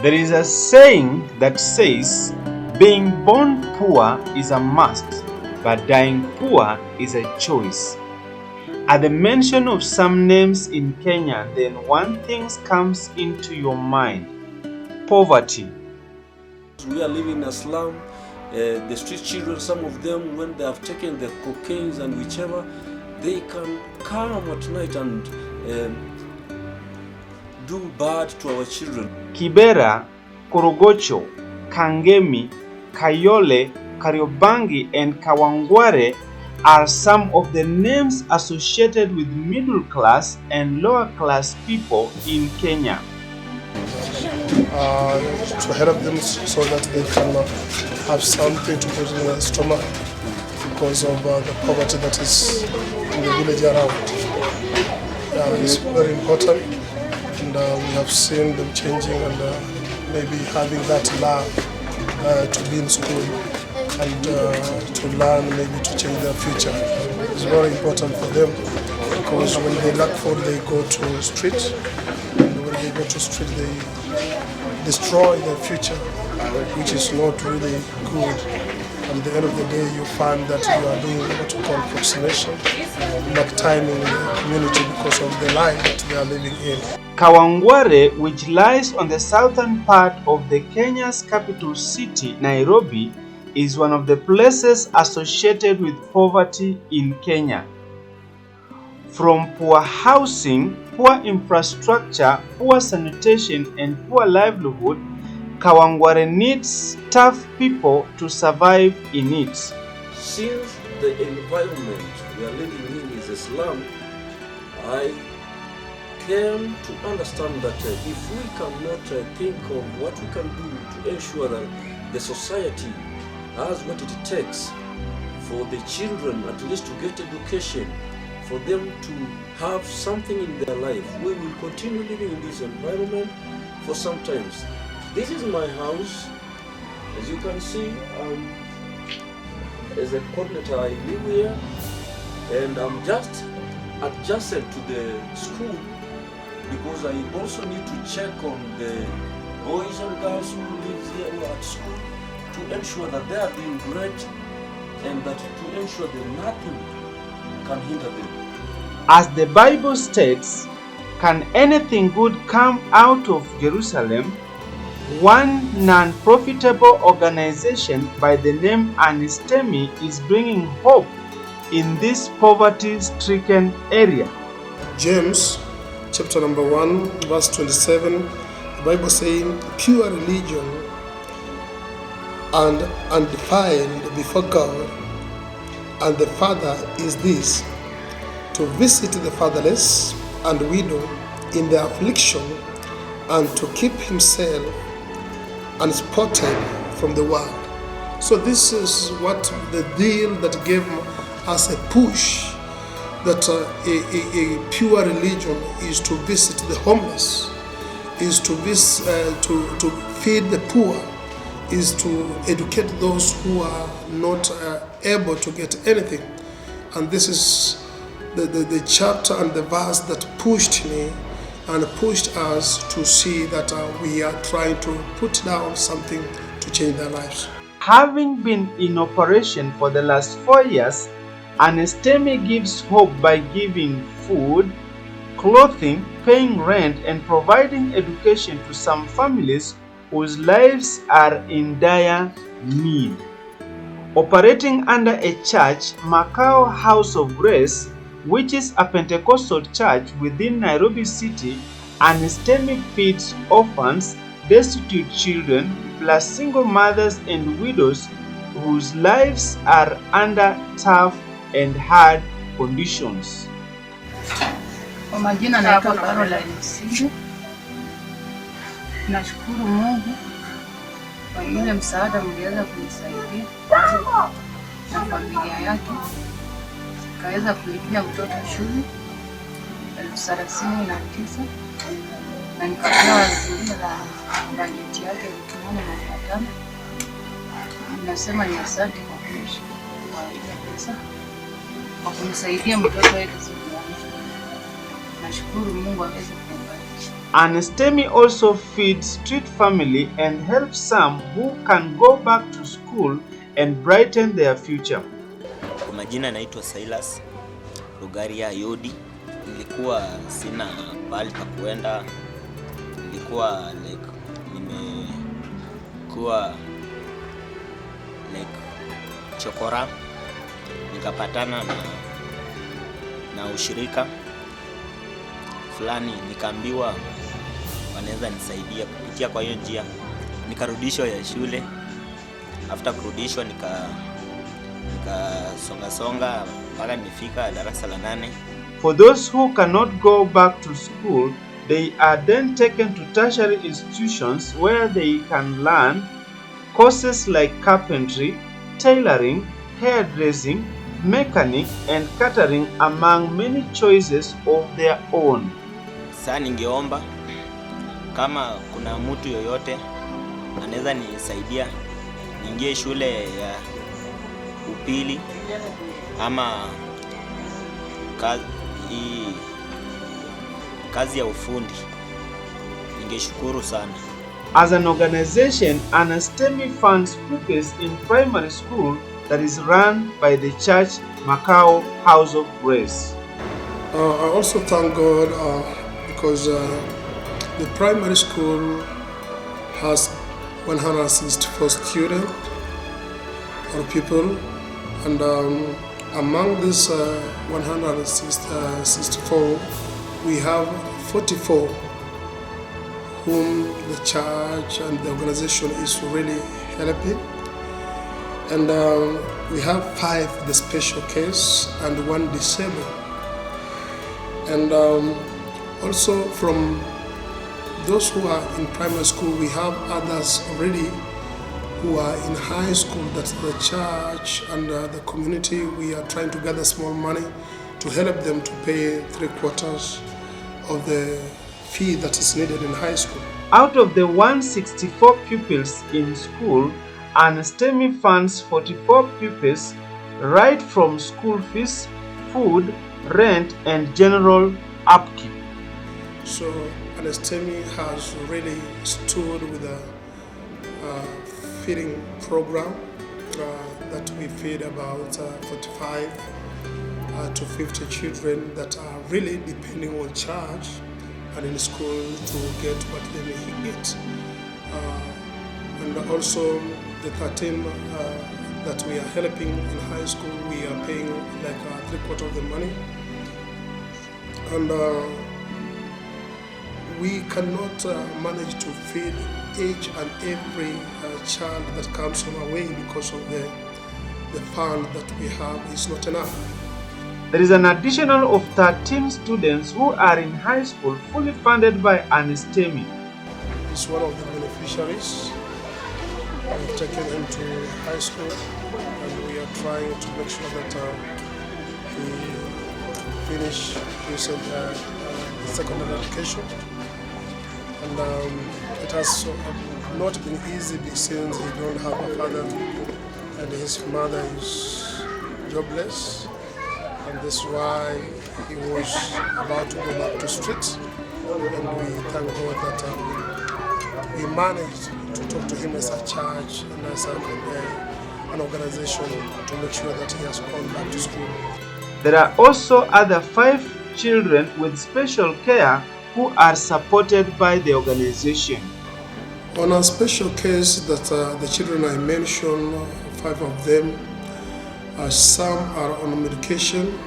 There is a saying that says, being born poor is a must, but dying poor is a choice. At the mention of some names in Kenya, then one thing comes into your mind: poverty. We are living in a slum. The street children, some of them, when they have taken the cocaine and whichever, they can come at night and do bad to our children. Kibera, Korogocho, Kangemi, Kayole, Kariobangi, and Kawangware are some of the names associated with middle class and lower class people in Kenya. To help them so that they can have something to put in their stomach because of the poverty that is in the village around. It's very important, and we have seen them changing and maybe having that love to be in school and to learn, maybe to change their future. It's very important for them because when they lack food, they go to street, and when they go to street, they destroy their future, which is not really good. At the end of the day, you find that you are doing what we call approximation, like timing the community because of the life that they are living in. Kawangware, which lies on the southern part of the Kenya's capital city, Nairobi, is one of the places associated with poverty in Kenya. From poor housing, poor infrastructure, poor sanitation, and poor livelihood, Kawangware needs tough people to survive in it. Since the environment we are living in is a slum, I came to understand that if we cannot think of what we can do to ensure that the society has what it takes for the children at least to get education, for them to have something in their life, we will continue living in this environment for some times. This is my house. As you can see, as a coordinator, I live here, and I'm just adjacent to the school because I also need to check on the boys and girls who live here who are at school to ensure that they are doing great and that to ensure that nothing can hinder them. As the Bible states, can anything good come out of Jerusalem? One non-profitable organization by the name Anistemi is bringing hope in this poverty-stricken area. James chapter number 1 verse 27, the Bible saying, pure religion and undefiled before God and the Father is this, to visit the fatherless and widow in their affliction and to keep himself unspotted from the world. So this is what the deal that gave us a push, that a pure religion is to visit the homeless, is to feed the poor, is to educate those who are not able to get anything. And this is the chapter and the verse that pushed me and pushed us to see that we are trying to put down something to change their lives. Having been in operation for the last 4 years, Anistemi gives hope by giving food, clothing, paying rent, and providing education to some families whose lives are in dire need. Operating under a church, Macau House of Grace, which is a Pentecostal church within Nairobi City, Anistemi feeds orphans, destitute children, plus single mothers and widows whose lives are under tough and hard conditions. Kwa majina naitwa Caroline Msigu. Nashukuru Mungu kwa ile msaada mliweza kunisaidia na familia yake. Kaweza kulipia mtoto shule 39,000 na nikapewa zile la bajeti yake 8,500. Nasema ni asante kwa kuishi kwa ile pesa kwa kunisaidia mtoto wetu siku ya mwisho. Nashukuru Mungu aweze kubariki. Anistemi also feeds street family and helps some who can go back to school and brighten their future. Kwa majina naitwa Silas Rugaria Yodi. Nilikuwa sina pahali pa kuenda. Nilikuwa nimekuwa chokora. Nikapatana na ushirika fulani, nikaambiwa wanaweza nisaidia kupitia kwa hiyo njia. Nikarudishwa ya shule. After kurudishwa songa mpaka nifika darasa la 8. For those who cannot go back to school, they are then taken to tertiary institutions where they can learn courses like carpentry, tailoring, hairdressing, mechanic and catering, among many choices of their own. Sasa ningeomba kama kuna mtu yoyote anaweza nisaidia niingie shule ya upili ama kazi ya ufundi, ningeshukuru sana. As an organization, Anistemi funds pupils in primary school that is run by the church Macau House of Grace. I also thank God because the primary school has 164 students or people, and among this 164 we have 44 whom the church and the organization is really helping, and we have 5 the special case and 1 disabled, and also from those who are in primary school we have others already who are in high school. That the church and the community, we are trying to gather small money to help them to pay 3/4 of the fee that is needed in high school. Out of the 164 pupils in school, Anistemi funds 44 pupils right from school fees, food, rent and general upkeep. So Anistemi has really stood with a feeding program that we feed about 45 to 50 children that are really depending on church and in school to get what they may get. And also the 13 that we are helping in high school, we are paying like 3/4 of the money. And we cannot manage to feed each and every child that comes on our way because of the fund that we have is not enough. There is an additional of 13 students who are in high school fully funded by Anistemi. He's one of the beneficiaries. We've taken him to high school and we are trying to make sure that he finish his secondary education. And it has not been easy since he don't have a father and his mother is jobless, and that's why he was about to go back to streets. And we thank God that we managed to talk to him as a church and as an organization to make sure that he has gone back to school. There are also other 5 children with special care who are supported by the organization. On a special case that the children I mentioned, 5 of them, some are on medication,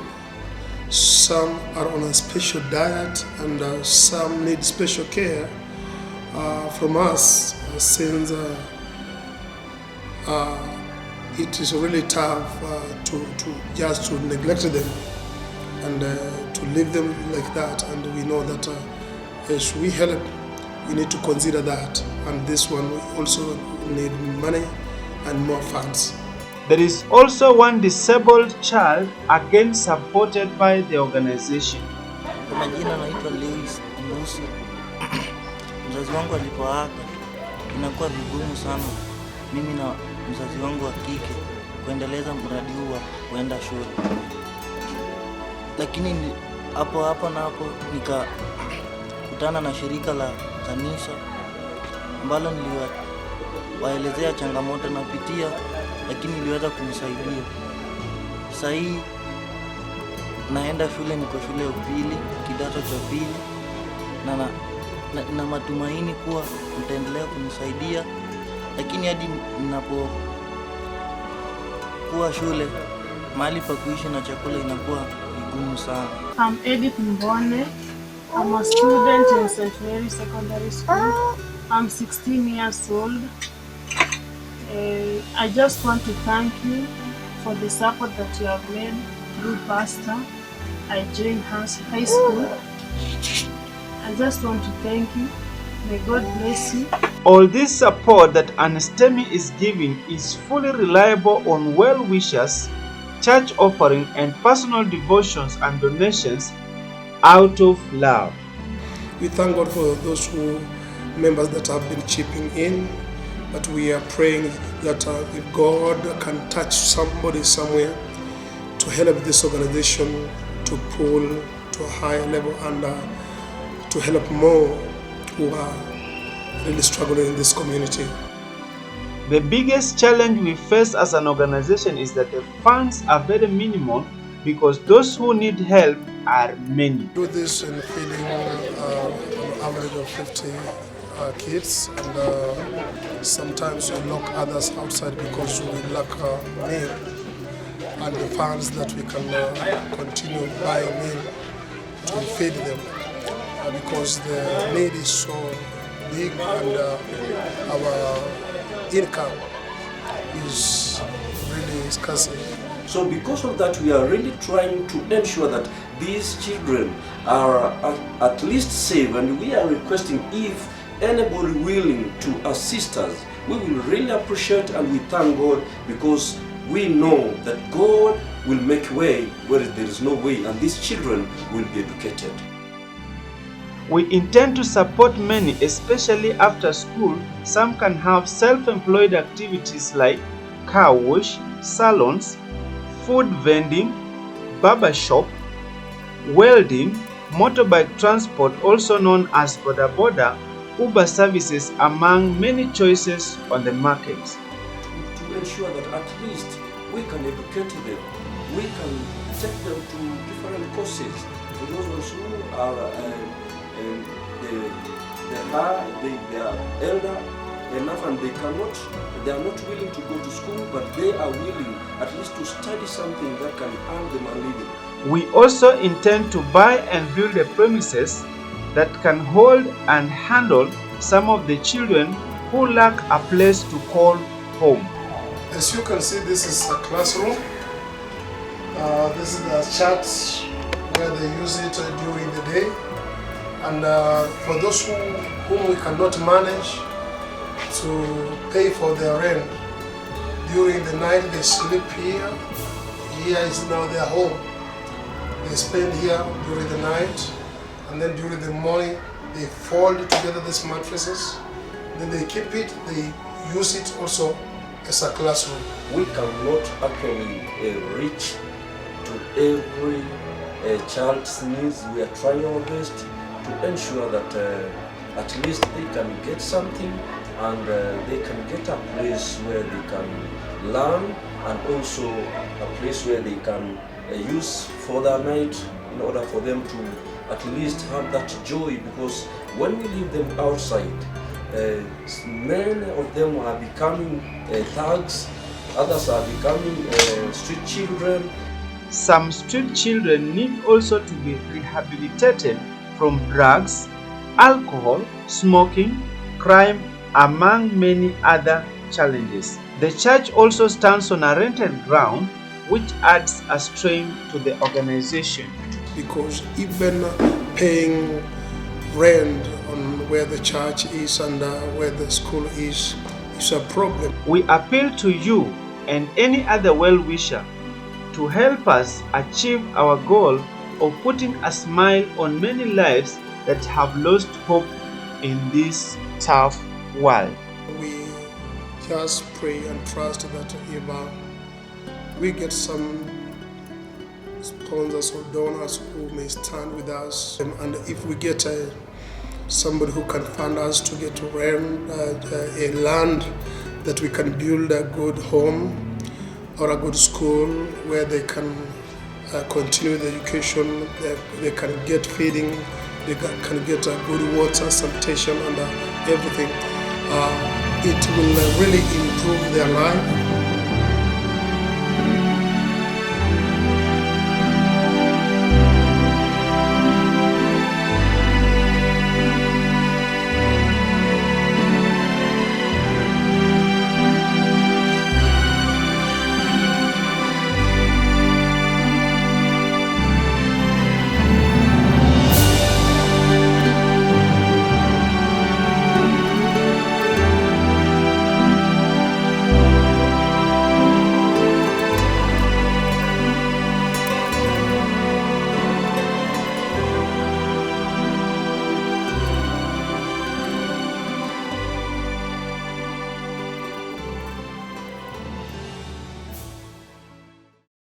some are on a special diet, and some need special care from us since it is really tough to just to neglect them and to leave them like that. And we know that as we help, we need to consider that, and this one we also need money and more funds. There is also one disabled child, again supported by the organization. Kwa majina naitwa Lewis Mbusu. Mzazi wangu alipoaga, inakuwa vigumu sana mimi na mzazi wangu wa kike kuendeleza mradi huu wa kwenda shule, lakini hapo nikakutana na shirika la kanisa ambalo niliwaelezea changamoto napitia, lakini iliweza kunisaidia. Sasa hii naenda shule, niko shule ya upili, kidato cha pili, na matumaini kuwa mtaendelea kunisaidia, lakini hadi ninapokuwa shule, mahali pa kuishi na chakula inakuwa vigumu sana. I'm Edith Mbone. I'm a student in St. Mary's Secondary School. I'm 16 years old. I just want to thank you for the support that you have made through Pastor. I joined high school. I just want to thank you. May God bless you. All this support that Anistemi is giving is fully reliable on well-wishers, church offering, and personal devotions and donations out of love. We thank God for those members that have been chipping in, but we are praying that if God can touch somebody somewhere to help this organization to pull to a higher level and to help more who are really struggling in this community. The biggest challenge we face as an organization is that the funds are very minimal because those who need help are many. Do this in feeding an average of 50 kids, and sometimes we lock others outside because we lack meal and the funds that we can continue buying meal to feed them, because the need is so big and our income is really scarce. So because of that, we are really trying to ensure that these children are at least safe, and we are requesting if anybody willing to assist us, we will really appreciate and we thank God, because we know that God will make way where there is no way, and these children will be educated. We intend to support many, especially after school. Some can have self-employed activities like car wash, salons, food vending, barber shop, welding, motorbike transport, also known as boda boda, Uber services, among many choices on the market. To ensure that at least we can educate them, we can take them to different courses. For those who are they are elder enough and they are not willing to go to school, but they are willing at least to study something that can earn them a living. We also intend to buy and build a premises that can hold and handle some of the children who lack a place to call home. As you can see, this is a classroom. This is the church where they use it during the day. And for those whom we cannot manage to pay for their rent, during the night they sleep here. Here is now their home. They spend here during the night, and then during the morning they fold together these mattresses. Then they keep it, they use it also as a classroom. We cannot actually reach to every child's needs. We are trying our best to ensure that at least they can get something, and they can get a place where they can learn, and also a place where they can use for the night, in order for them to at least have that joy. Because when we leave them outside, many of them are becoming thugs, others are becoming street children. Some street children need also to be rehabilitated from drugs, alcohol, smoking, crime, among many other challenges. The church also stands on a rented ground, which adds a strain to the organization. Because even paying rent on where the church is and where the school is a problem. We appeal to you and any other well-wisher to help us achieve our goal of putting a smile on many lives that have lost hope in this tough world. We just pray and trust that if we get some sponsors or donors who may stand with us, and if we get somebody who can fund us to get to rent a land that we can build a good home or a good school where they can continue the education, they can get feeding, they can get good water, sanitation, and everything. It will really improve their life.